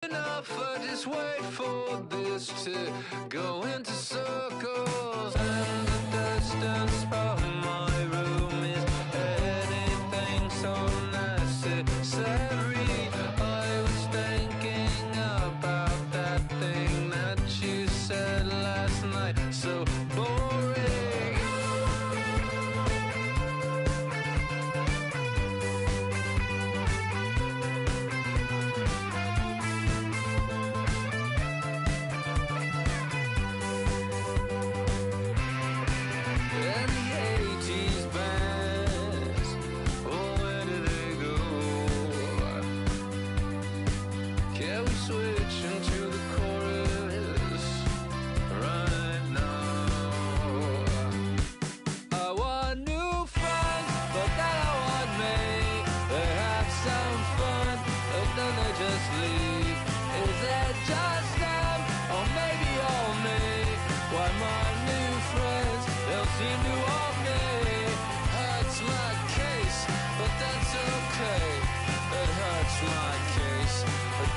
enough, I just wait for this to go into circles. And the distance from my room is anything so necessary. I was thinking about that thing that you said last night, so boring.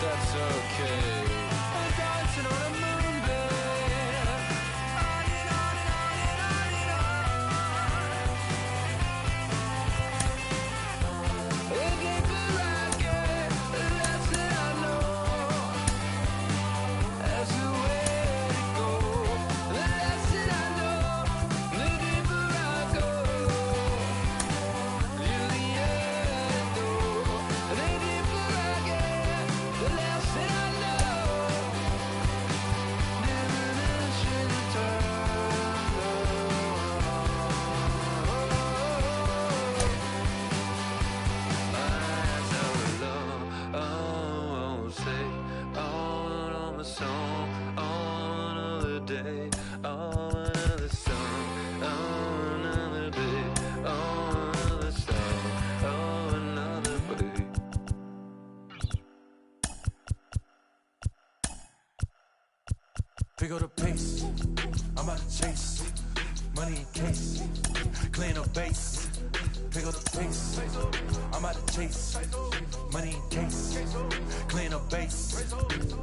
That's okay. I'm dancing on a moonbed, on and on and on and on and on. The deeper I get, the less that I know. As the way to go, the less that I know. The deeper I go, to the end though. The deeper I get, the less that I know. Diminishing say on a song, on another day, on another song, on another day, on another song, on another day. Pick up the pace, I'm about to chase money in case, clean up base. Pick up the pace, I'm about to chase money in case, clean up base.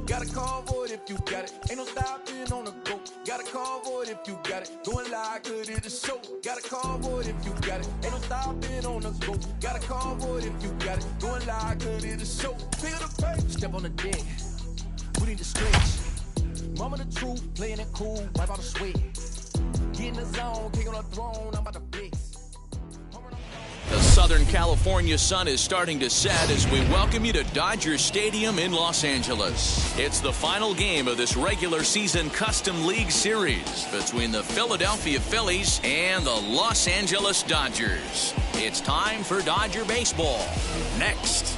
Got a convoy if you got it, ain't no stopping on the go. Got a convoy if you got it, going live, good in the show. Got a convoy if you got it, ain't no stopping on the go. Got a convoy if you got it, going live, good in the show. Pick up the pace, step on the deck, we need to stretch. Mama the truth, playing it cool, wipe out the sweat. Get in the zone, king on the throne, I'm about to fix. The Southern California sun is starting to set as we welcome you to Dodger Stadium in Los Angeles. It's the final game of this regular season Custom League Series between the Philadelphia Phillies and the Los Angeles Dodgers. It's time for Dodger baseball. Next.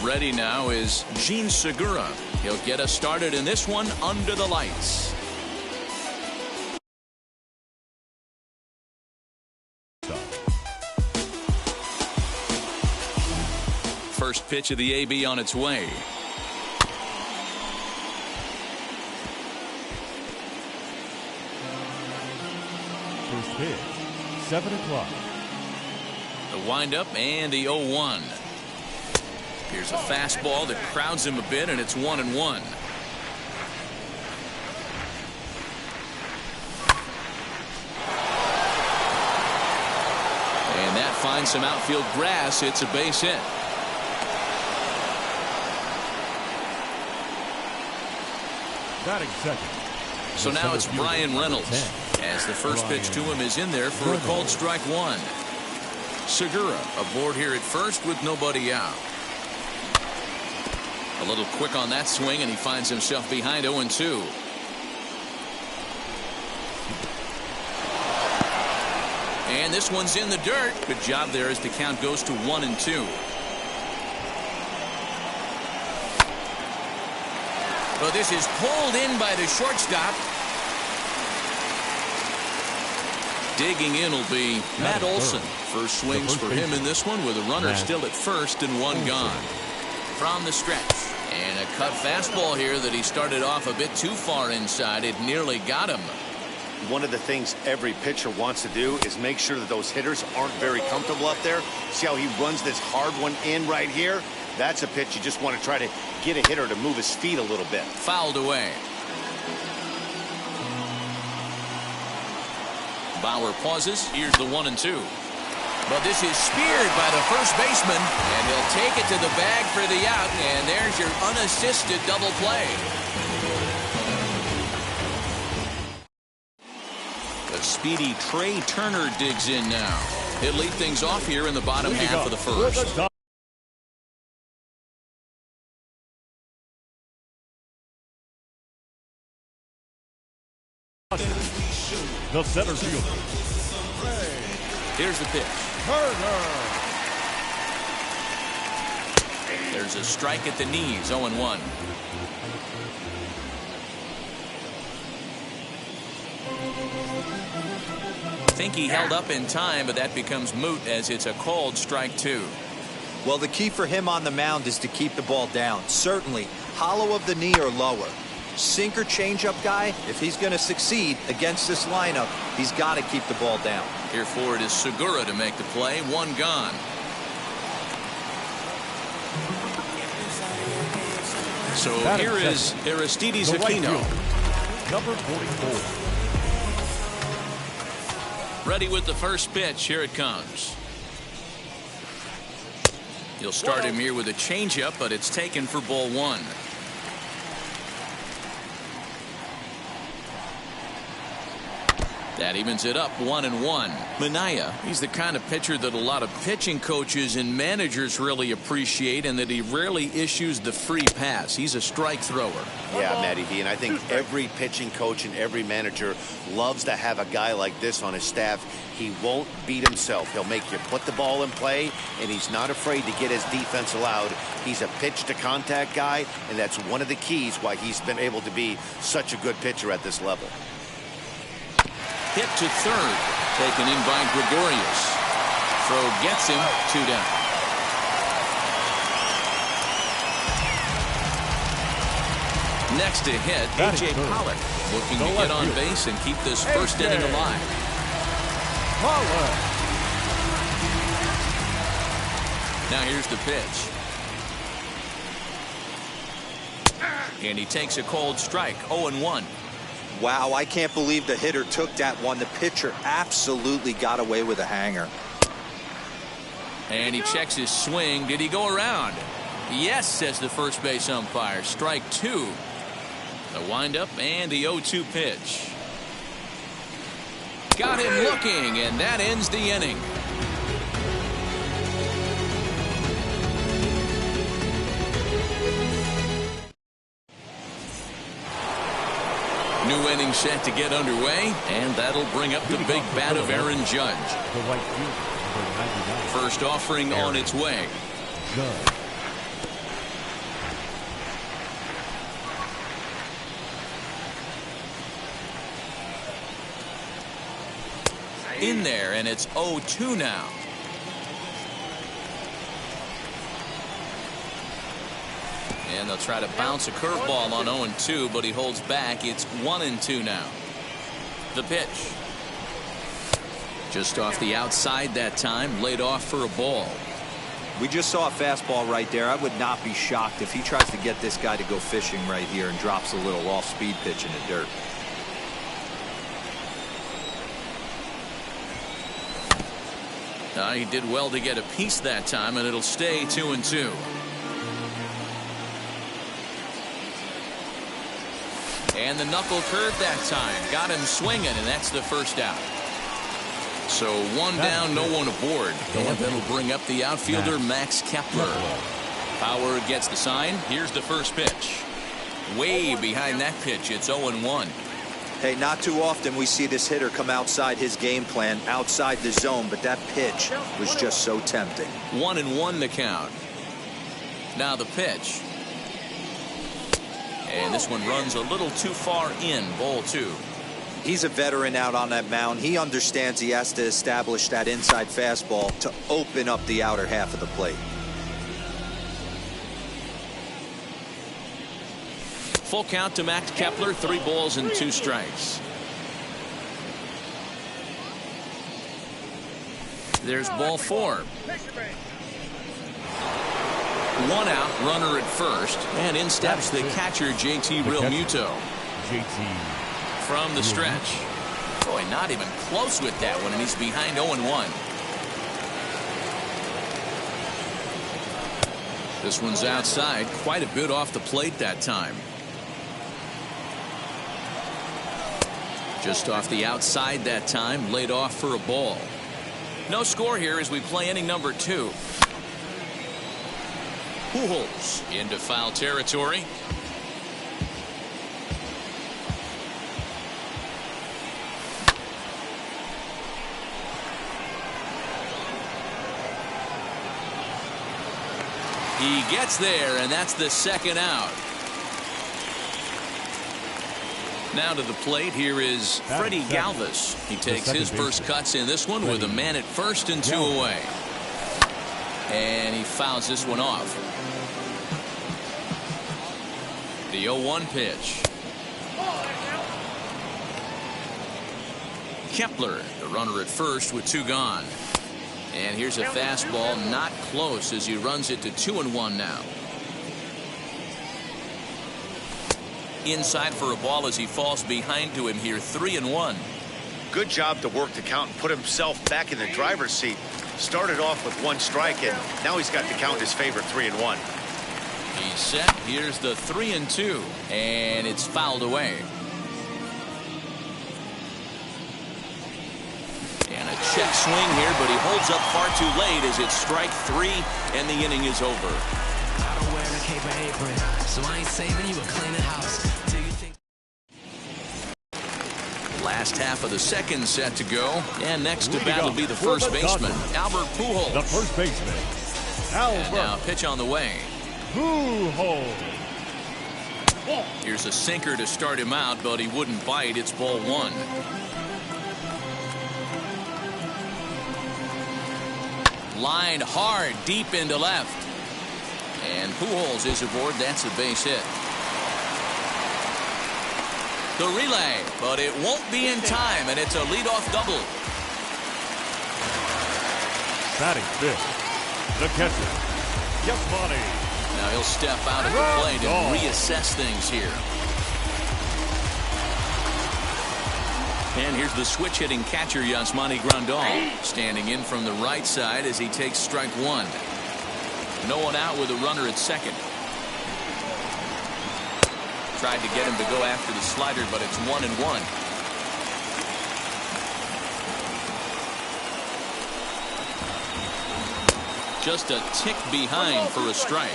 Ready now is Gene Segura. He'll get us started in this one under the lights. First pitch of the AB on its way. First pitch, 7 o'clock. The windup and the 0-1. Here's a fastball that crowds him a bit, and it's 1-1. And that finds some outfield grass. It's a base hit. Batting second. So now it's Brian Reynolds, as the first pitch to him is in there for a called strike one. Segura aboard here at first with nobody out. A little quick on that swing, and he finds himself behind 0-2. And this one's in the dirt. Good job there as the count goes to 1-2. Well, this is pulled in by the shortstop. Digging in will be Matt Olson. First swings for him in this one with a runner still at first and one gone. From the stretch. And a cut fastball here that he started off a bit too far inside. It nearly got him. one of the things every pitcher wants to do is make sure that those hitters aren't very comfortable up there. See how he runs this hard one in right here? That's a pitch you just want to try to get a hitter to move his feet a little bit. Fouled away. Bauer pauses. Here's the 1-2. But this is speared by the first baseman, and he'll take it to the bag for the out, and there's your unassisted double play. The speedy Trey Turner digs in now. He'll lead things off here in the bottom half of the first. The center fielder. Here's the pitch. There's a strike at the knees, 0-1. I think he held up in time, but that becomes moot as it's a called strike 2. Well, the key for him on the mound is to keep the ball down. Certainly, hollow of the knee or lower. Sinker changeup guy, if he's going to succeed against this lineup, he's got to keep the ball down. Here for it is Segura to make the play. One gone. So here is Aristides Aquino. Number 44. Ready with the first pitch. Here it comes. You'll start him here with a changeup, but it's taken for ball 1. That evens it up 1-1. Minaya, he's the kind of pitcher that a lot of pitching coaches and managers really appreciate, and that he rarely issues the free pass. He's a strike thrower. Yeah, Matty B, and I think every pitching coach and every manager loves to have a guy like this on his staff. He won't beat himself. He'll make you put the ball in play, and he's not afraid to get his defense allowed. He's a pitch-to-contact guy, and that's one of the keys why he's been able to be such a good pitcher at this level. Hit to third, taken in by Gregorius. Throw gets him, 2 down. Next to hit, A.J. Pollock, looking to get on base and keep this first inning alive. Now here's the pitch. And he takes a cold strike, 0-1. Wow, I can't believe the hitter took that one. The pitcher absolutely got away with a hanger. And he checks his swing. Did he go around? Yes, says the first base umpire. Strike 2. The windup and the 0-2 pitch. Got him looking, and that ends the inning. New inning set to get underway, and that'll bring up the big bat of Aaron Judge. First offering on its way. In there, and it's 0-2 now. And they'll try to bounce a curveball on 0-2, but he holds back. It's 1-2 now. The pitch. Just off the outside that time, laid off for a ball. We just saw a fastball right there. I would not be shocked if he tries to get this guy to go fishing right here and drops a little off-speed pitch in the dirt. He did well to get a piece that time, and it'll stay 2-2. And the knuckle curve that time. Got him swinging, and that's the first out. So one down, no one aboard. And that'll bring up the outfielder, Max Kepler. Power gets the sign. Here's the first pitch. Way behind that pitch. It's 0-1. Hey, not too often we see this hitter come outside his game plan, outside the zone, but that pitch was just so tempting. 1-1 the count. Now the pitch. And this one runs a little too far in, ball 2. He's a veteran out on that mound. He understands he has to establish that inside fastball to open up the outer half of the plate. Full count to Max Kepler, 3 balls and 2 strikes. There's ball 4. 1 out, runner at first, and in steps the catcher, JT Realmuto. From the stretch. Boy, not even close with that one, and he's behind 0-1. This one's outside, quite a bit off the plate that time. Just off the outside that time, laid off for a ball. No score here as we play inning number 2. Pujols into foul territory. He gets there, and that's the 2nd out. Now to the plate, here is Freddie Galvis. He takes his first cuts in this one with a man at first and 2 away. And he fouls this one off. The 0-1 pitch. Kepler, the runner at first with 2 gone. And here's a fastball, not close as he runs it to 2-1 now. Inside for a ball as he falls behind to him here, 3-1. Good job to work the count and put himself back in the driver's seat. Started off with 1 strike, and now he's got the count in his favor, 3-1. He's set. Here's the 3-2, and it's fouled away. And a check swing here, but he holds up far too late as it's strike 3, and the inning is over. I don't wear a cape or apron, so I ain't saving you a cleaning house. Last half of the 2nd set to go, and next to bat will be the first baseman, Albert Pujols. The first baseman, Albert. And now pitch on the way. Pujols. Here's a sinker to start him out, but he wouldn't bite. It's ball 1. Lined hard deep into left. And Pujols is aboard. That's a base hit. The relay, but it won't be in time, and it's a leadoff double. Batting 5th, the catcher, Yasmani. Now he'll step out at the plate and reassess things here. And here's the switch-hitting catcher, Yasmani Grandal, standing in from the right side as he takes strike 1. No one out with a runner at second. Tried to get him to go after the slider, but it's 1-1. Just a tick behind for a strike.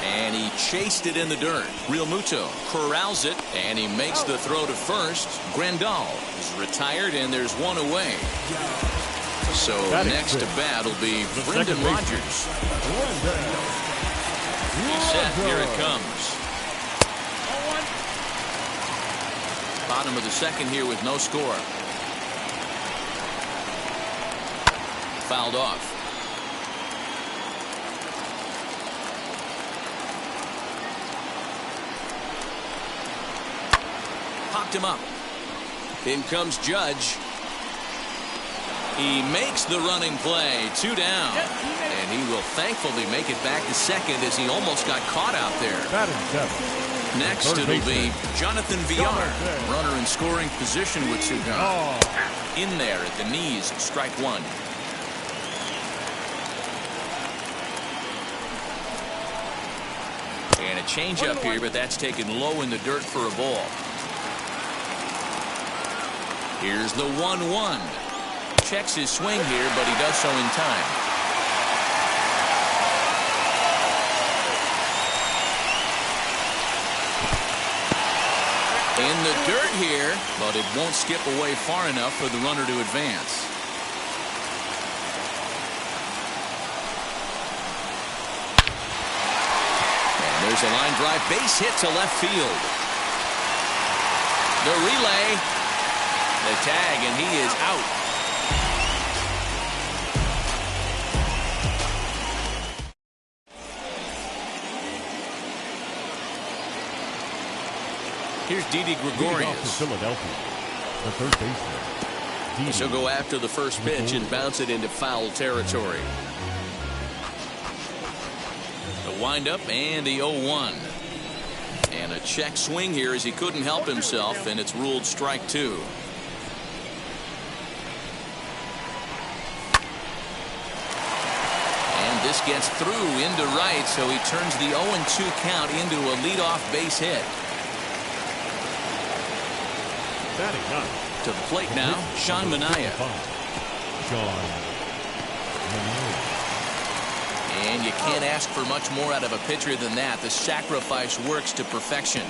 And he chased it in the dirt. Realmuto corrals it, and he makes the throw to first. Grandal is retired, and there's 1 away. So next to bat will be Brendan Rodgers. He's set. Here it comes. Bottom of the 2nd here with no score. Fouled off. Popped him up. In comes Judge. He makes the running play. 2 down. And he will thankfully make it back to second as he almost got caught out there. Next it'll be Jonathan Villar. Runner in scoring position with 2 gone. In there at the knees, strike 1. And a changeup here, but that's taken low in the dirt for a ball. Here's the 1-1. Checks his swing here, but he does so in time. In the dirt here, but it won't skip away far enough for the runner to advance. And there's a line drive base hit to left field. The relay, the tag, and he is out. Here's Didi Leading off Gregorius. for Philadelphia, the third baseman. Didi. She'll go after the first pitch and bounce it into foul territory. The windup and the 0-1. And a check swing here as he couldn't help himself, and it's ruled strike two. And this gets through into right, so he turns the 0-2 count into a leadoff base hit. Batting ninth. To the plate now, Sean Manaea. Sean Manaea. And you can't ask for much more out of a pitcher than that. The sacrifice works to perfection.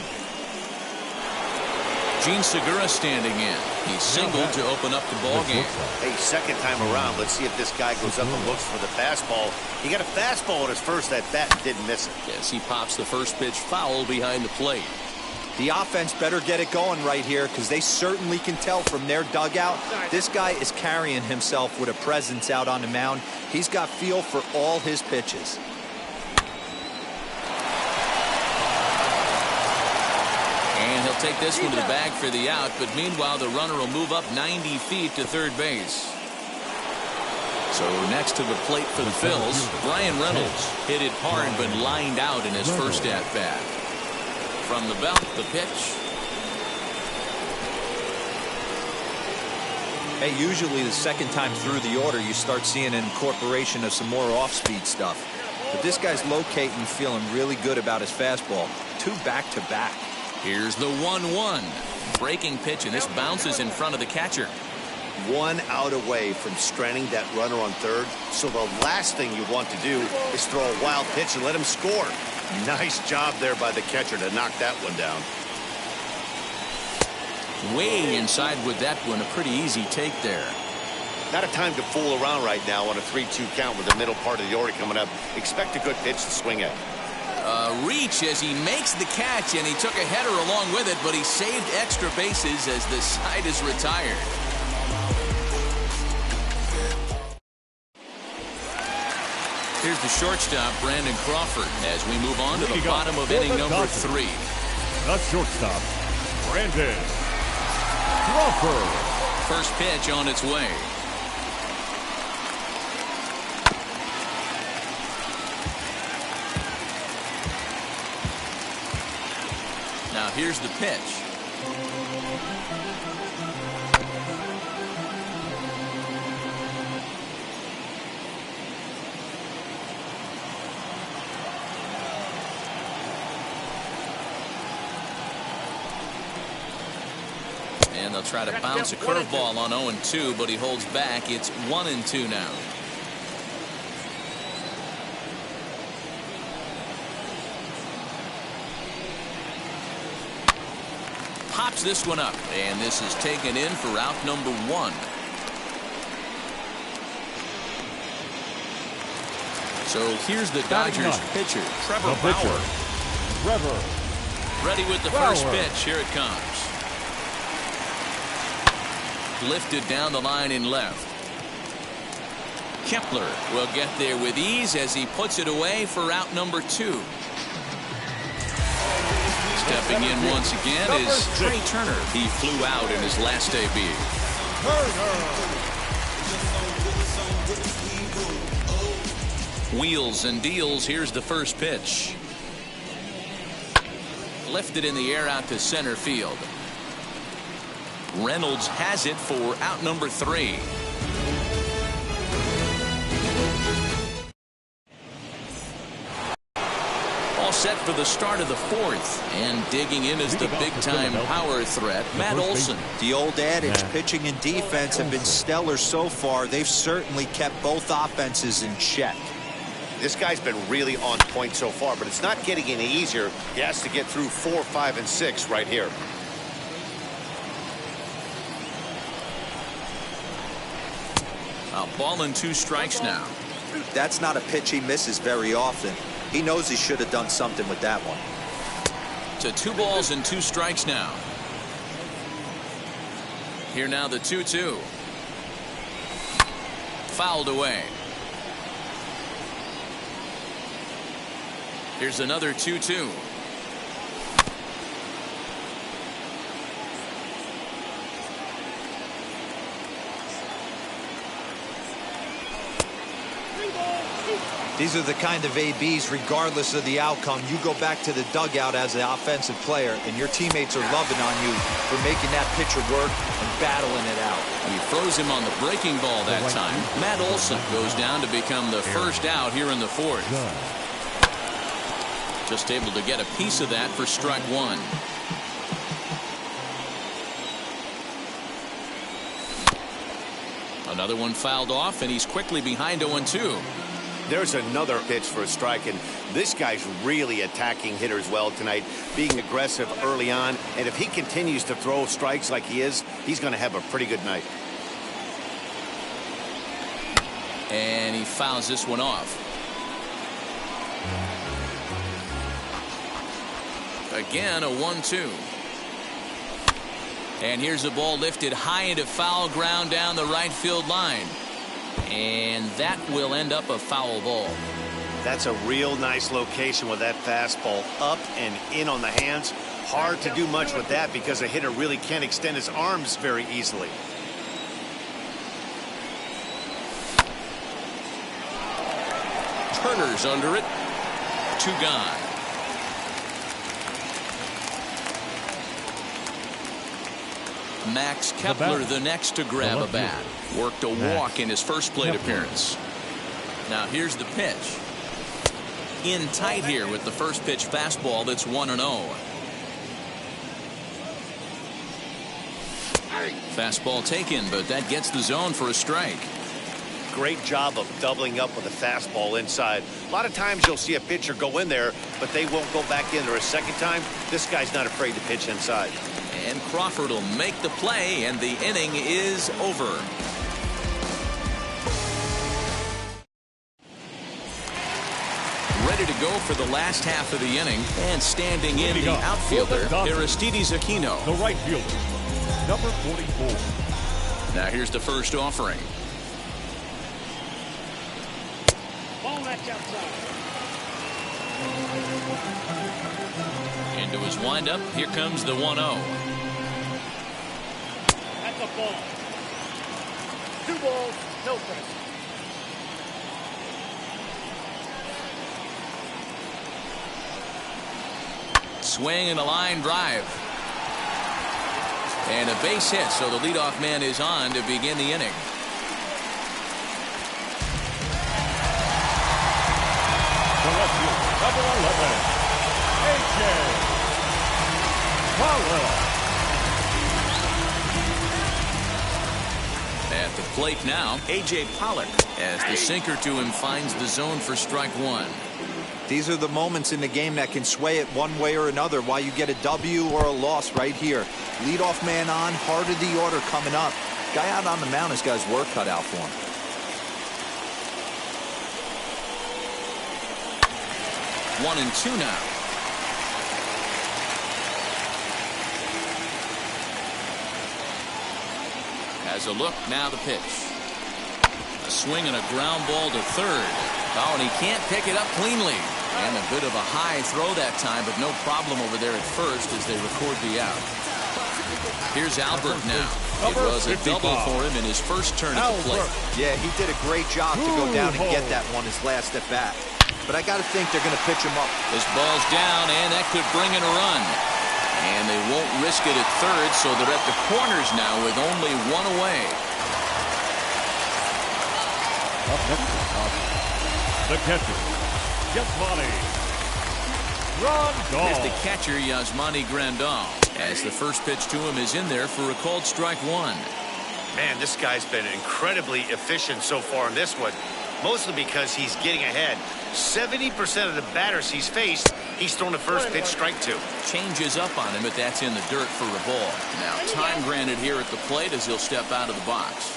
Gene Segura standing in. He singled to open up the ball game. Hey, second time around. Let's see if this guy goes up and looks for the fastball. He got a fastball at his first at bat and didn't miss it. Yes, he pops the first pitch foul behind the plate. The offense better get it going right here because they certainly can tell from their dugout. This guy is carrying himself with a presence out on the mound. He's got feel for all his pitches. And he'll take this one to the bag for the out, but meanwhile the runner will move up 90 feet to third base. So next to the plate for the Phils, Brian Reynolds hit it hard but lined out in his first at-bat. From the belt, the pitch. Hey, usually the second time through the order you start seeing an incorporation of some more off-speed stuff. But this guy's locating, feeling really good about his fastball. Two back-to-back. Here's the 1-1. Breaking pitch, and this bounces in front of the catcher. One out away from stranding that runner on third. So the last thing you want to do is throw a wild pitch and let him score. Nice job there by the catcher to knock that one down. Way inside with that one. A pretty easy take there. Not a time to fool around right now on a 3-2 count with the middle part of the order coming up. Expect a good pitch to swing at. Reach as he makes the catch, and he took a header along with it, but he saved extra bases as the side is retired. Here's the shortstop, Brandon Crawford, as we move on to the bottom of inning number 3. The shortstop, Brandon Crawford. First pitch on its way. Now here's the pitch. And they'll try to bounce a curveball on 0-2, but he holds back. It's 1-2 now. Pops this one up, and this is taken in for out number 1. So here's the Dodgers pitcher, Trevor Bauer. Trevor Ready with the Bauer. first pitch. Here it comes. Lifted down the line in left. Kepler will get there with ease as he puts it away for out number 2. Stepping in once again is Trey Turner. He flew out in his last debut. Wheels and deals. Here's the first pitch. Lifted in the air out to center field. Reynolds has it for out number 3. All set for the start of the 4th, and digging in is the big-time power threat, Matt Olson. The old adage, pitching and defense have been stellar so far. They've certainly kept both offenses in check. This guy's been really on point so far, but it's not getting any easier. He has to get through 4, 5, and 6 right here. A ball and 2 strikes now. That's not a pitch he misses very often. He knows he should have done something with that one. To 2 balls and 2 strikes now. Here now the 2-2. Fouled away. Here's another 2-2. These are the kind of ABs, regardless of the outcome. You go back to the dugout as an offensive player, and your teammates are loving on you for making that pitcher work and battling it out. He throws him on the breaking ball that time. Matt Olson goes down to become the first out here in the fourth. Just able to get a piece of that for strike one. Another one fouled off, and he's quickly behind 0-2. There's another pitch for a strike, and this guy's really attacking hitters well tonight, being aggressive early on. And if he continues to throw strikes like he is, he's going to have a pretty good night. And he fouls this one off. Again, a 1-2. And here's a ball lifted high into foul ground down the right field line. And that will end up a foul ball. That's a real nice location with that fastball up and in on the hands. Hard to do much with that because a hitter really can't extend his arms very easily. Turner's under it. 2 gone. Max Kepler the next to grab a bat. Worked a walk in his first plate appearance. Now here's the pitch. In tight here with the first pitch fastball that's 1-0. Fastball taken, but that gets the zone for a strike. Great job of doubling up with a fastball inside. A lot of times you'll see a pitcher go in there, but they won't go back in there a second time. This guy's not afraid to pitch inside. And Crawford will make the play, and the inning is over. Ready to go for the last half of the inning, and standing in the outfielder, Aristides Aquino. The right fielder, number 44. Now here's the first offering. Ball that's outside. Into his windup, here comes the 1-0. That's a ball. 2 balls, no strikes. Swing and a line drive. And a base hit, so the leadoff man is on to begin the inning. The left fielder, number 11, A.J. Pollock. At the plate now, A.J. Pollock, as the sinker to him finds the zone for strike one. These are the moments in the game that can sway it one way or another, why you get a W or a loss right here. Leadoff man on, heart of the order coming up. Guy out on the mound has got his work cut out for him. 1-2 now. Has a look, now the pitch. A swing and a ground ball to third. Oh, and he can't pick it up cleanly. And a bit of a high throw that time, but no problem over there at first as they record the out. Here's Albert now. It was a double for him in his first turn at the plate. Yeah, he did a great job to go down and get that one his last at bat. But I got to think they're going to pitch him up. This ball's down, and that could bring in a run. And they won't risk it at third, so they're at the corners now with only one away. Up next is the catcher, Yasmani Grandal. Here's the catcher, Yasmani Grandal, as the first pitch to him is in there for a called strike one. Man, this guy's been incredibly efficient so far in this one, mostly because he's getting ahead. 70% of the batters he's faced, he's thrown a first pitch strike to. Changes up on him, but that's in the dirt for a ball. Now, time granted here at the plate as he'll step out of the box.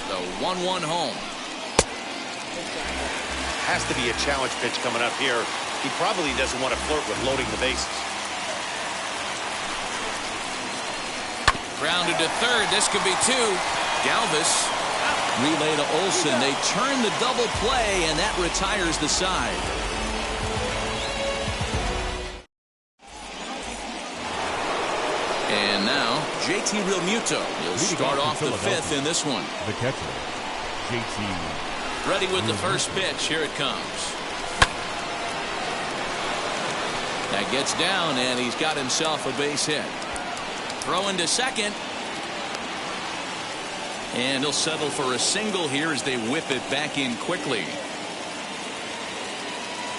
The 1-1 home. Has to be a challenge pitch coming up here. He probably doesn't want to flirt with loading the bases. Grounded to third. This could be 2. Galvis. Relay to Olsen. They turn the double play, and that retires the side. And now, JT Realmuto. He'll start off the fifth in this one. The catcher, JT. Ready with the first pitch. Here it comes. That gets down, and he's got himself a base hit. Throwing to second. And he'll settle for a single here as they whip it back in quickly.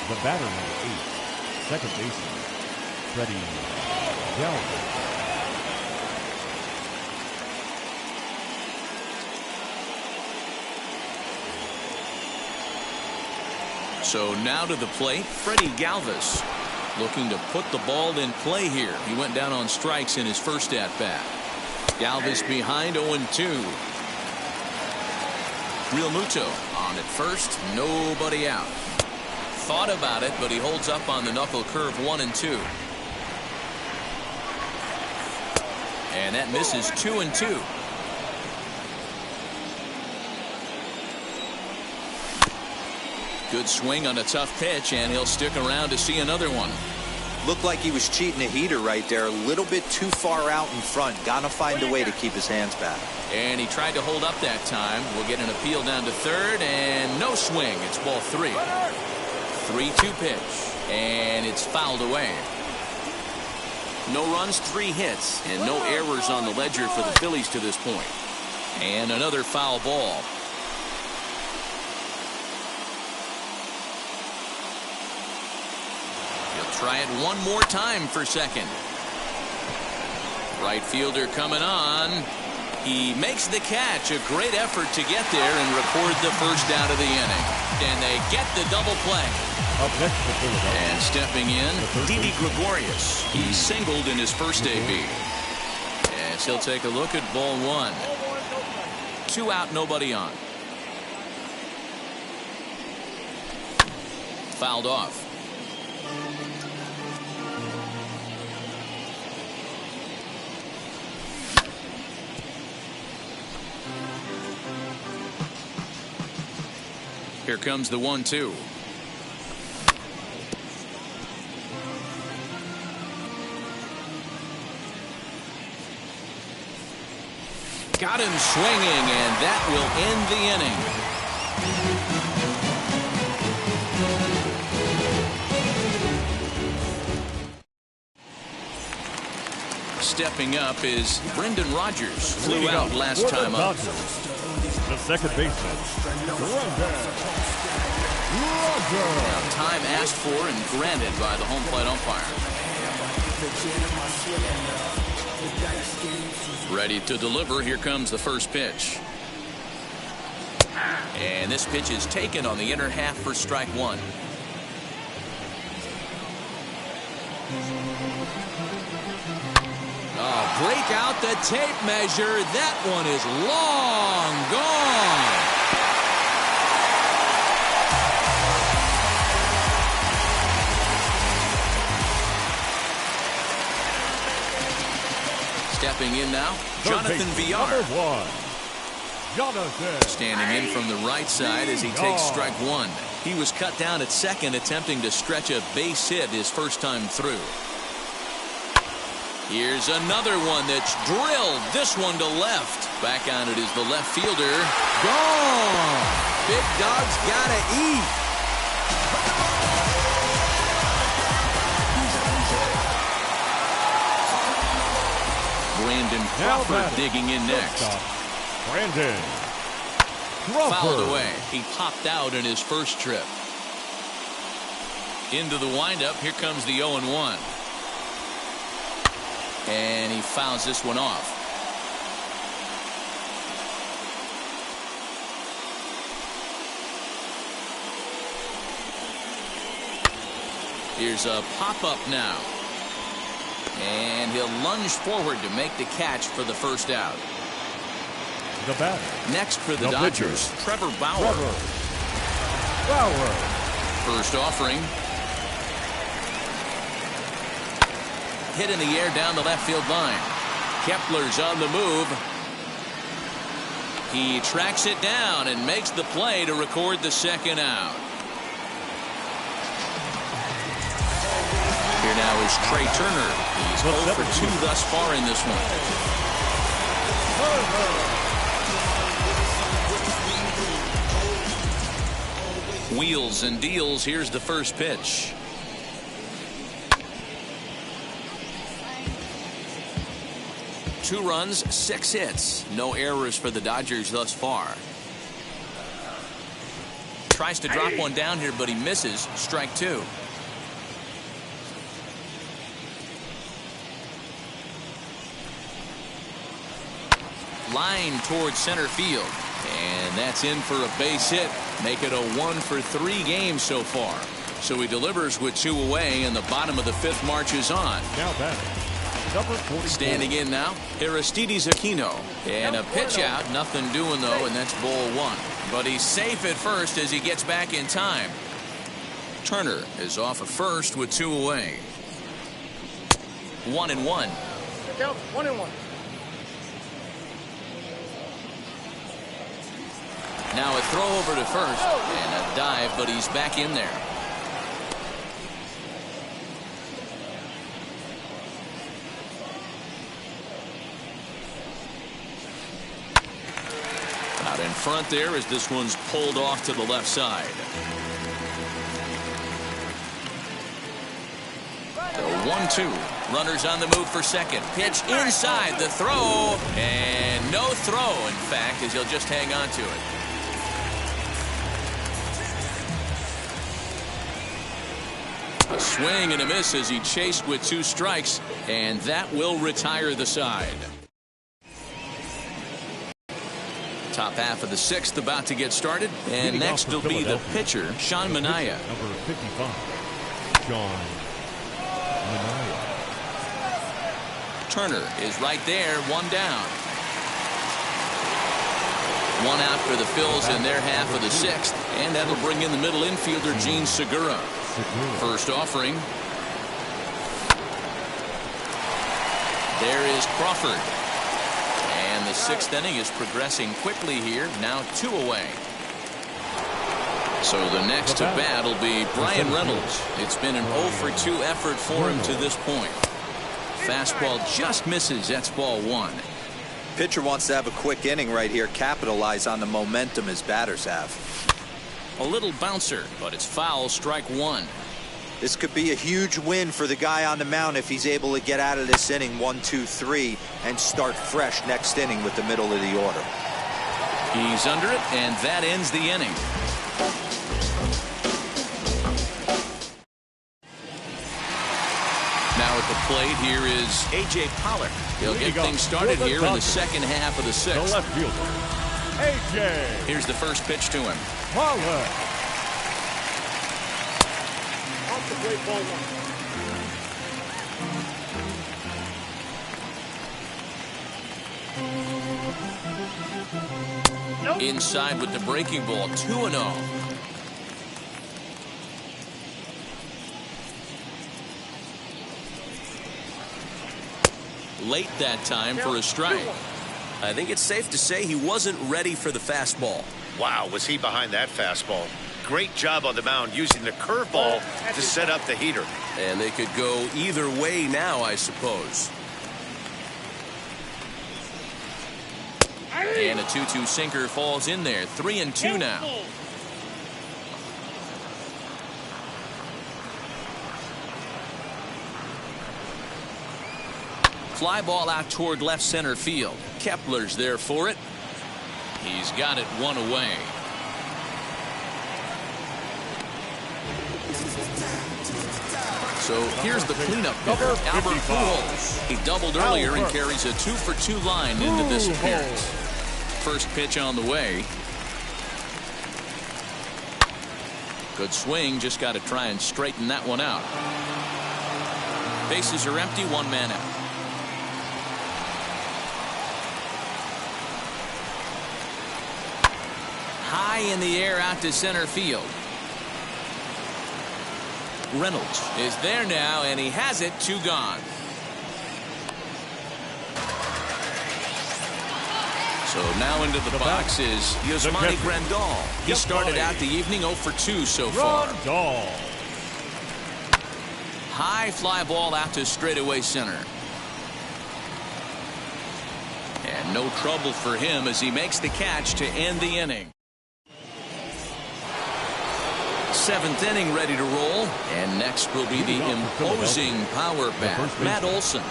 The batter, number 8, second baseman, Freddie Galvin. So now to the plate, Freddie Galvis, looking to put the ball in play here. He went down on strikes in his first at-bat. Galvis behind 0-2. Realmuto on at first, nobody out. Thought about it, but he holds up on the knuckle curve 1-2. And that misses 2-2. Good swing on a tough pitch, and he'll stick around to see another one. Looked like he was cheating a heater right there. A little bit too far out in front. Gotta find a way to keep his hands back. And he tried to hold up that time. We'll get an appeal down to third, and no swing. It's ball 3. 3-2 pitch, and it's fouled away. No runs, 3 hits, and no errors on the ledger for the Phillies to this point. And another foul ball. He'll try it one more time for second. Right fielder coming on. He makes the catch. A great effort to get there and record the first out of the inning. And they get the double play. Up next to Philadelphia. And stepping in, Didi Gregorius. He singled in his first AB. As he'll take a look at ball 1. 2 out, nobody on. Fouled off. Here comes the 1-2. Got him swinging, and that will end the inning. Stepping up is Brendan Rodgers. Flew out last time up. The second baseman, Brendan Rodgers. Now, time asked for and granted by the home plate umpire. Ready to deliver. Here comes the first pitch. And this pitch is taken on the inner half for strike 1. Break out the tape measure. That one is long gone. Stepping in now, Jonathan Villar. Jonathan. Standing in from the right side as he takes strike 1. He was cut down at second, attempting to stretch a base hit his first time through. Here's another one that's drilled. This one to left. Back on it is the left fielder. Gone. Big dog's gotta eat. Brandon Crawford digging in next. Brandon Crawford. Fouled away. He popped out in his first trip. Into the windup. Here comes the 0-1. And he fouls this one off. Here's a pop-up now. And he'll lunge forward to make the catch for the first out. The batter. Next for the Dodgers, Trevor Bauer. First offering. Hit in the air down the left field line. Kepler's on the move. He tracks it down and makes the play to record the second out. Here now is Trey Turner. He's 0 for 2 thus far in this one. Wheels and deals. Here's the first pitch. Two runs, 6 hits. No errors for the Dodgers thus far. Tries to drop one down here, but he misses. Strike 2. Line towards center field. And that's in for a base hit. Make it a 1 for 3 game so far. So he delivers with 2 away, and the bottom of the 5th marches on. Now batting, number 44. Standing in now, Aristides Aquino. And a pitch out, nothing doing though, and that's ball 1. But he's safe at first as he gets back in time. Turner is off at first with 2 away. 1-1. Count 1-1. Now a throw over to first and a dive, but he's back in there. Out in front there as this one's pulled off to the left side. The 1-2. Runners on the move for second. Pitch inside the throw. And no throw, in fact, as he'll just hang on to it. A swing and a miss as he chased with 2 strikes. And that will retire the side. Top half of the 6th about to get started. And next will be the pitcher, Sean Manaea. Number 55, Sean Manaea. Turner is right there, 1 down. 1 out for the Phils in their half of the 6th. And that'll bring in the middle infielder, Gene Segura. First offering. There is Crawford. And the 6th inning is progressing quickly here. Now 2 away. So the next at bat will be Brian Reynolds. It's been an 0 for 2 effort for him to this point. Fastball just misses. That's ball 1. Pitcher wants to have a quick inning right here. Capitalize on the momentum his batters have. A little bouncer, but it's foul. Strike 1. This could be a huge win for the guy on the mound if he's able to get out of this inning 1, 2, 3 and start fresh next inning with the middle of the order. He's under it, and that ends the inning. Now at the plate here is A.J. Pollock. He'll get things started here in the second half of the 6th. The left fielder, A.J. Here's the first pitch to him. Pollock. Off the plate, ball 1. Nope. Inside with the breaking ball, 2-0. Late that time for a strike. I think it's safe to say he wasn't ready for the fastball. Wow, was he behind that fastball. Great job on the mound using the curveball to set up the heater. And they could go either way now, I suppose. And a 2-2 sinker falls in there. 3-2 now. Fly ball out toward left center field. Kepler's there for it. He's got it 1 away. So here's the cleanup hitter, Albert Pujols. He doubled earlier and carries a 2 for 2 line into this appearance. First pitch on the way. Good swing, just got to try and straighten that one out. Bases are empty, 1 man out. High in the air out to center field. Reynolds is there now, and he has it. 2 gone. So now into the box is Yasmani Grandal. He started out the evening 0 for 2 so far. high fly ball out to straightaway center. And no trouble for him as he makes the catch to end the inning. 7th inning ready to roll. And next will be the imposing power bat, Matt Olson.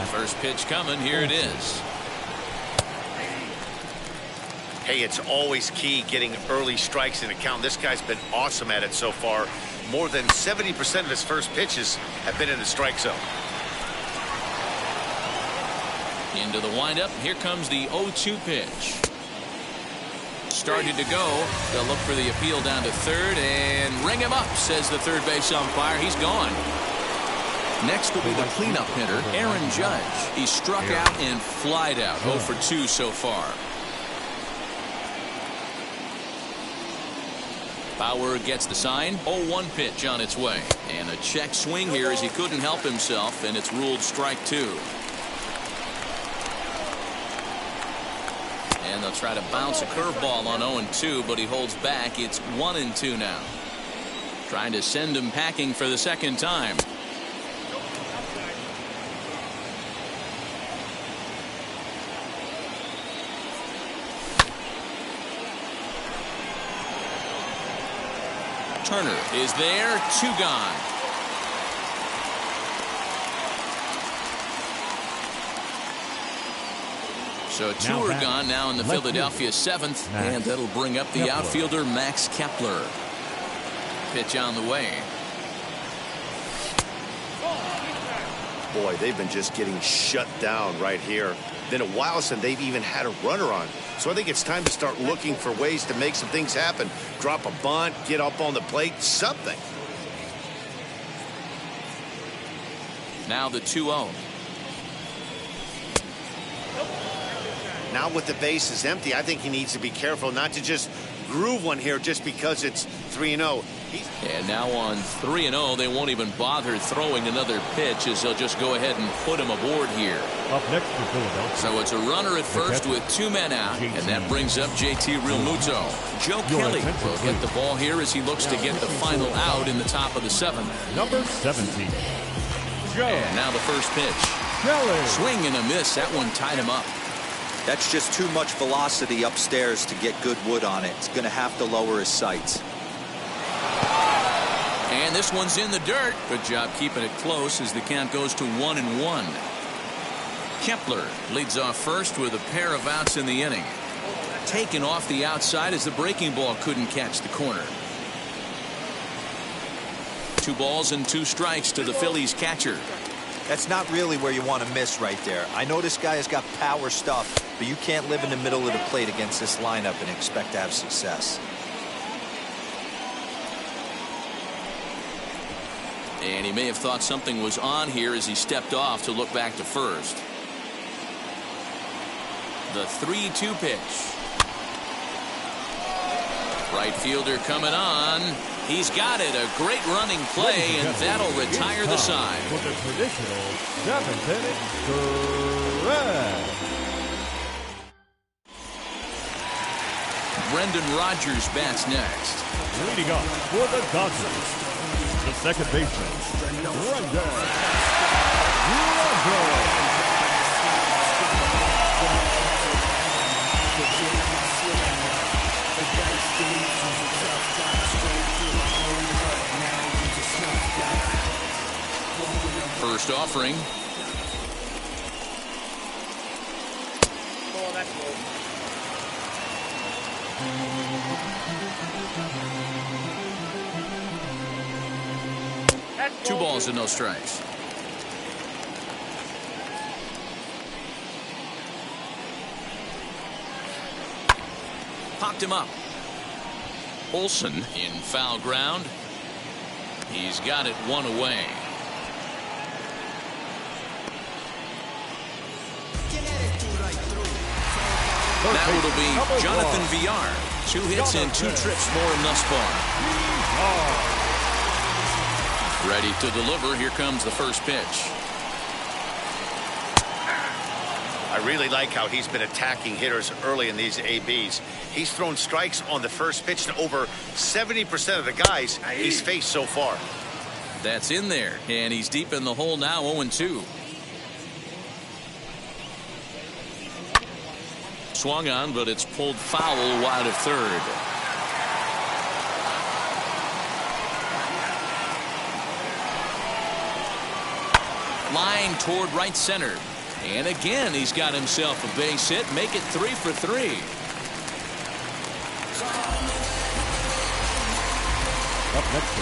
First pitch coming. Here it is. Hey, it's always key getting early strikes in a count. This guy's been awesome at it so far. More than 70% of his first pitches have been in the strike zone. Into the windup. Here comes the 0-2 pitch. Started to go. They'll look for the appeal down to third and ring him up, says the third base umpire. He's gone. Next will be the cleanup hitter, Aaron Judge. He struck out and flied out. 0 for 2 so far. Bauer gets the sign. 0-1 pitch on its way. And a check swing here as he couldn't help himself, and it's ruled strike 2. And they'll try to bounce a curveball on 0-2, but he holds back. It's 1-2 now. Trying to send him packing for the second time. Turner is there. 2 gone. So 2 are gone now in the Philadelphia 7th, and that'll bring up the outfielder Max Kepler. Pitch on the way. Boy, they've been just getting shut down right here. Been a while since they've even had a runner on. So I think it's time to start looking for ways to make some things happen. Drop a bunt, get up on the plate, something. Now the 2-0. Now with the bases empty, I think he needs to be careful not to just groove one here just because it's 3-0. And now on 3-0, they won't even bother throwing another pitch as they'll just go ahead and put him aboard here. Up next for Philadelphia. So it's a runner at first with 2 men out, and that brings up JT Realmuto. Joe Kelly will get the ball here as he looks to get the final out in the top of the 7th. Number 17. Joe. And now the first pitch. Kelly. Swing and a miss. That one tied him up. That's just too much velocity upstairs to get good wood on it. It's going to have to lower his sights. And this one's in the dirt. Good job keeping it close as the count goes to 1-1. Kepler leads off first with a pair of outs in the inning. Taken off the outside as the breaking ball couldn't catch the corner. 2 balls and 2 strikes to the Phillies catcher. That's not really where you want to miss right there. I know this guy has got power stuff, but you can't live in the middle of the plate against this lineup and expect to have success. And he may have thought something was on here as he stepped off to look back to first. The 3-2 pitch. Right fielder coming on. He's got it. A great running play, and that'll retire the side. For the traditional 7th inning stretch. Brendan Rodgers bats next. Leading up for the Dodgers, the second baseman, Brendan Rodgers. First offering. Oh, that's low. 2 balls and no strikes. Popped him up. Olson in foul ground. He's got it 1 away. Now it'll be Jonathan Villar. 2 hits and 2 trips for him thus far. Ready to deliver. Here comes the first pitch. I really like how he's been attacking hitters early in these ABs. He's thrown strikes on the first pitch to over 70% of the guys he's faced so far. That's in there, and he's deep in the hole now, 0-2. Swung on, but it's pulled foul wide of third. Line toward right center. And again, he's got himself a base hit. Make it 3 for 3. Up next to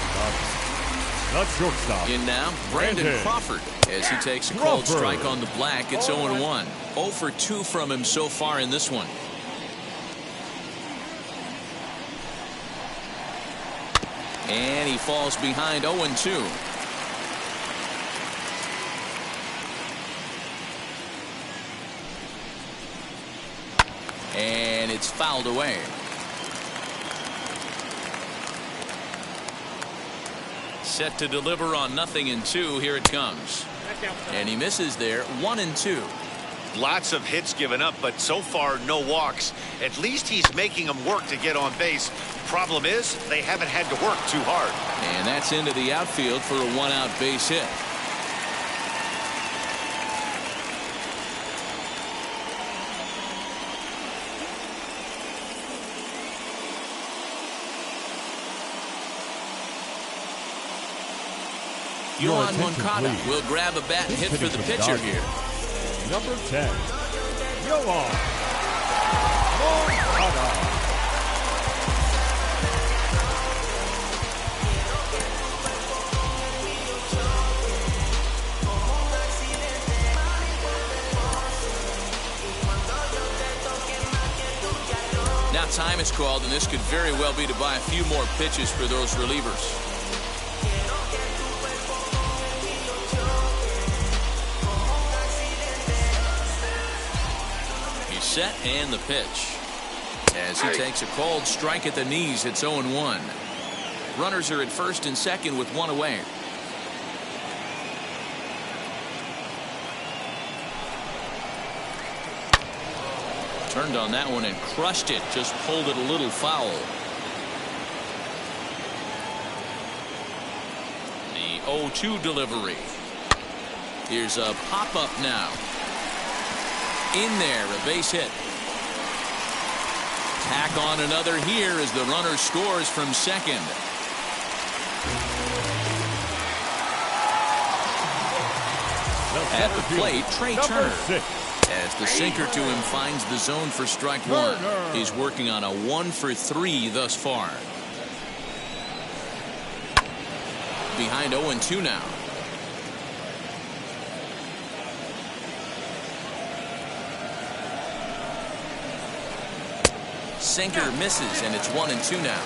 the shortstop. In now, Brandon Crawford, as he takes a cold strike on the black. It's 0-1. 0 for 2 from him so far in this one. And he falls behind 0-2. And it's fouled away. Set to deliver on 0-2. Here it comes. And he misses there. 1-2. Lots of hits given up, but so far no walks. At least he's making them work to get on base. Problem is, they haven't had to work too hard. And that's into the outfield for a one-out base hit. Yohan Moncada will grab a bat and hit for the pitcher here. Number 10, Yohan Moncada. Now time is called, and this could very well be to buy a few more pitches for those relievers. Set and the pitch. As he takes a cold strike at the knees, it's 0-1. Runners are at first and second with one away. Turned on that one and crushed it. Just pulled it a little foul. The 0-2 delivery. Here's a pop-up now. In there, a base hit. Tack on another here as the runner scores from second. At the plate, Trey Turner. As the sinker to him finds the zone for strike one. He's working on a 1 for 3 thus far. Behind 0-2 now. Sinker misses, and it's 1-2 now.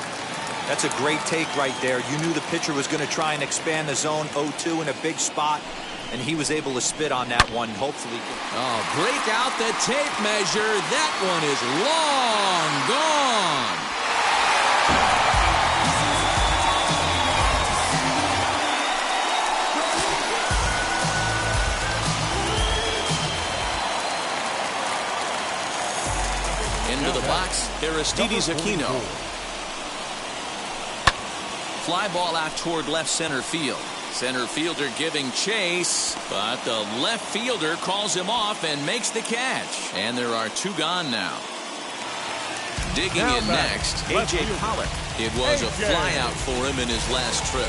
That's a great take right there. You knew the pitcher was going to try and expand the zone. 0-2 in a big spot, and he was able to spit on that one. Hopefully. Oh, break out the tape measure. That one is long gone. Into the box, Aristides Aquino. Fly ball out toward left center field. Center fielder giving chase, but the left fielder calls him off and makes the catch. And there are 2 gone now. Digging in next, A.J. Pollock. It was a fly out for him in his last trip.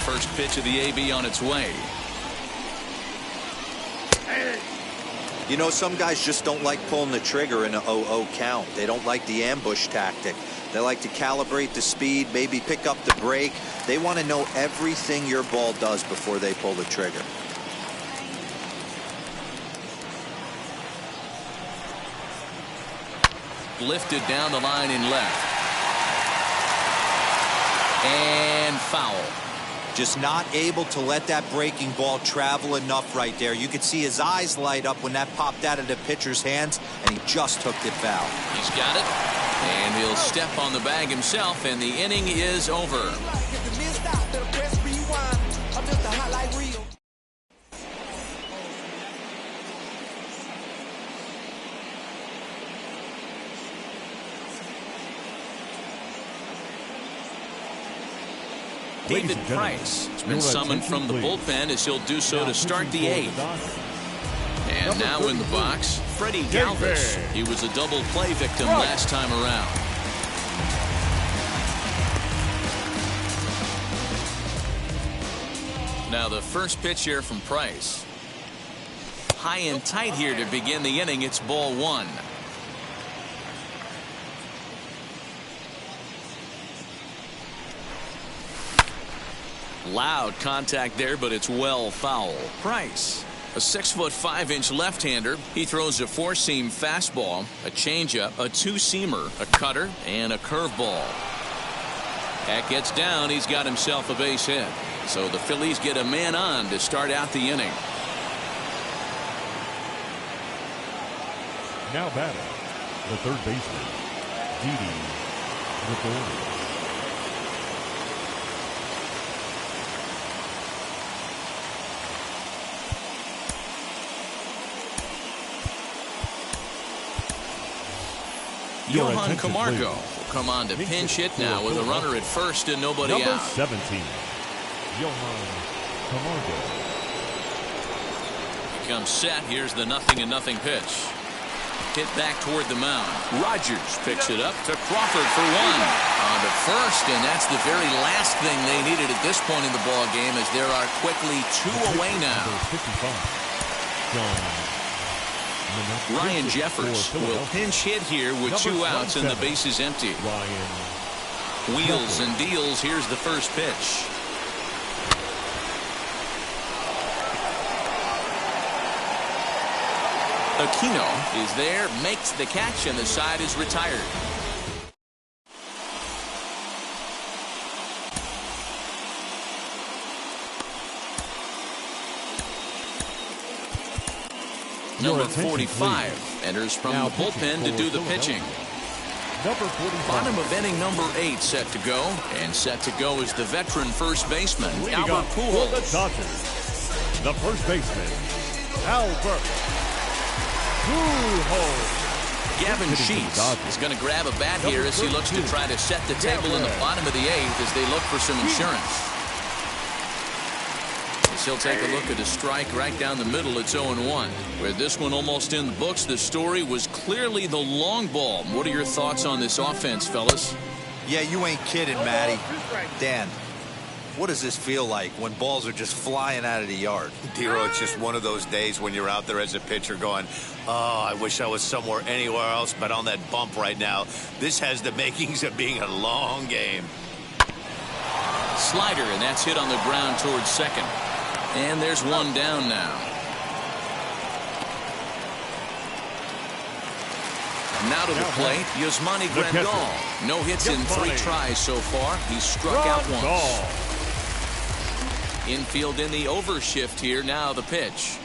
First pitch of the AB on its way. You know, some guys just don't like pulling the trigger in a 0-0 count. They don't like the ambush tactic. They like to calibrate the speed, maybe pick up the brake. They want to know everything your ball does before they pull the trigger. Lifted down the line in left. And foul. Just not able to let that breaking ball travel enough right there. You could see his eyes light up when that popped out of the pitcher's hands, and he just hooked it foul. He's got it, and he'll step on the bag himself, and the inning is over. David Price has been summoned from the bullpen as he'll do so to start the eighth. And now in the box, Freddie Galvis. He was a double play victim last time around. Now the first pitch here from Price. High and tight here to begin the inning. It's ball one. Loud contact there, but it's well foul. Price, a 6'5" left-hander. He throws a four-seam fastball, a changeup, a two-seamer, a cutter, and a curveball. That gets down. He's got himself a base hit. So the Phillies get a man on to start out the inning. Now batting, the third baseman, Didi Gregorius. Johan Camargo will come on to pinch hit now with a runner at first and nobody Number out. 17, Johan Camargo. He comes set. Here's the 0-0 pitch. Hit back toward the mound. Rogers picks it up to Crawford for one. On to first, and that's the very last thing they needed at this point in the ball game, as there are quickly two away now. Ryan Jeffers will pinch hit here with two outs and the bases empty. Wheels and deals. Here's the first pitch. Aquino is there, makes the catch, and the side is retired. Number 45 enters from the bullpen to do the pitching. Bottom of inning number 8 set to go, and set to go is the veteran first baseman, Albert Pujols. The first baseman, Albert Pujols. Gavin Sheets is going to grab a bat here as he looks to try to set the table in the bottom of the 8th as they look for some insurance. He'll take a look at a strike right down the middle. It's 0-1. With this one almost in the books, the story was clearly the long ball. What are your thoughts on this offense, fellas? Yeah, you ain't kidding, Matty. Dan, what does this feel like when balls are just flying out of the yard? Dero, it's just one of those days when you're out there as a pitcher going, oh, I wish I was somewhere anywhere else but on that bump right now. This has the makings of being a long game. Slider, and that's hit on the ground towards second. And there's one down now. Now to the plate, Yasmani Grandal. No hits in 3 tries so far. He's struck out once. Infield in the overshift here. Now the pitch.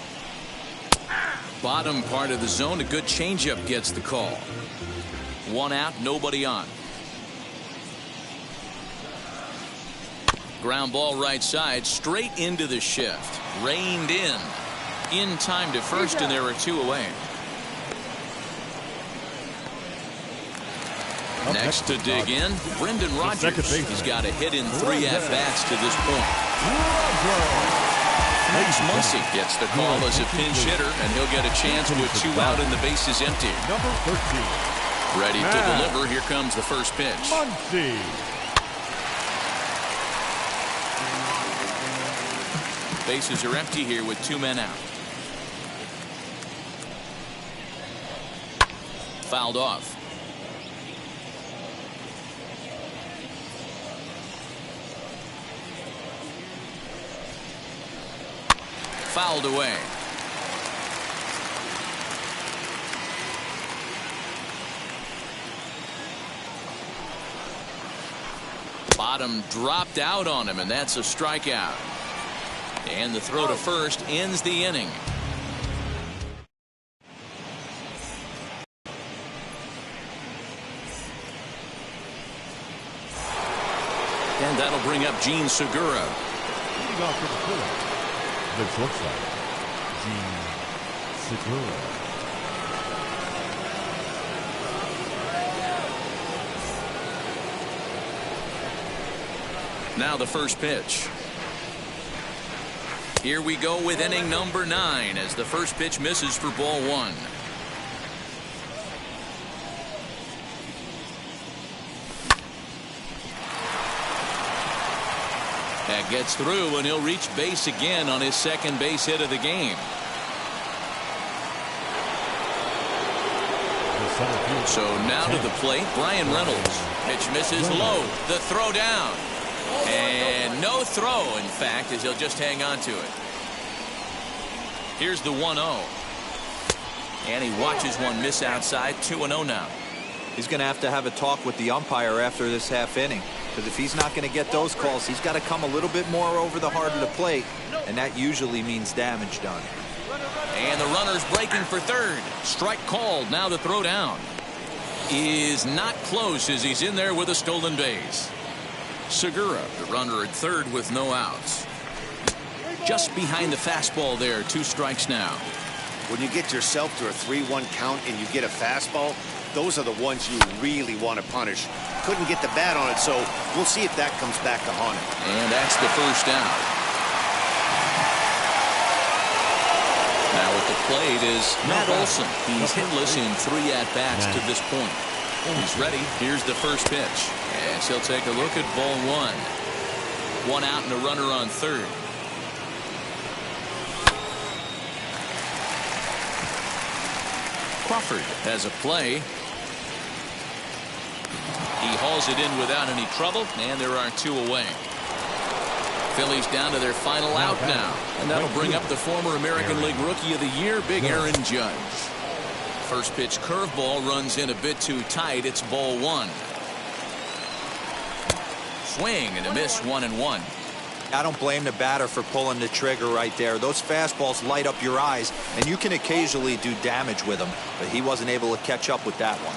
Bottom part of the zone. A good changeup gets the call. One out, nobody on. Ground ball right side, straight into the shift. Reined in time to first, and there are 2 away. Next to dig in, Brendan Rodgers. He's got a hit in 3 at-bats to this point. Max Muncy gets the call as a pinch hitter, and he'll get a chance with 2 out and the bases empty. Number 13. Ready to deliver. Here comes the first pitch. Muncy. Bases are empty here with 2 men out. Fouled off. Fouled away. Bottom dropped out on him, and that's a strikeout. And the throw to first ends the inning. And that'll bring up Gene Segura. Leading off for the shortstop, Gene Segura. Now the first pitch. Here we go with inning number 9 as the first pitch misses for ball 1. That gets through, and he'll reach base again on his second base hit of the game. So now to the plate, Brian Reynolds. Pitch misses low. The throw down. And no throw, in fact, as he'll just hang on to it. Here's the 1-0. And he watches one miss outside. 2-0 now. He's going to have a talk with the umpire after this half inning. Because if he's not going to get those calls, he's got to come a little bit more over the heart of the plate. And that usually means damage done. And the runner's breaking for third. Strike called. Now the throw down is not close as he's in there with a stolen base. Segura, the runner at third with no outs. Just behind the fastball there. 2 strikes now. When you get yourself to a 3-1 count and you get a fastball, those are the ones you really want to punish. Couldn't get the bat on it, so we'll see if that comes back to haunt him. And that's the first out. Now at the plate is Matt Olson. He's hitless in 3 at-bats to this point. He's ready. Here's the first pitch. As he'll take a look at ball 1. 1 out and a runner on third. Crawford has a play. He hauls it in without any trouble, and there are 2 away. Phillies down to their final out now, and that'll bring up the former American League Rookie of the Year, Big Aaron Judge. First pitch curveball runs in a bit too tight. It's ball 1. Swing and a miss. 1-1. I don't blame the batter for pulling the trigger right there. Those fastballs light up your eyes, and you can occasionally do damage with them, but he wasn't able to catch up with that one.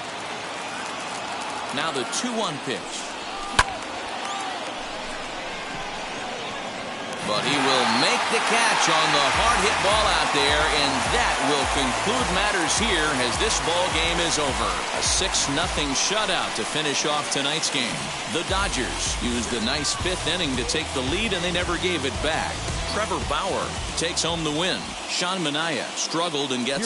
Now the 2-1 pitch. But he will make the catch on the hard hit ball out there, and that will conclude matters here as this ball game is over. A 6-0 shutout to finish off tonight's game. The Dodgers used a nice 5th inning to take the lead, and they never gave it back. Trevor Bauer takes home the win. Sean Manaea struggled and gets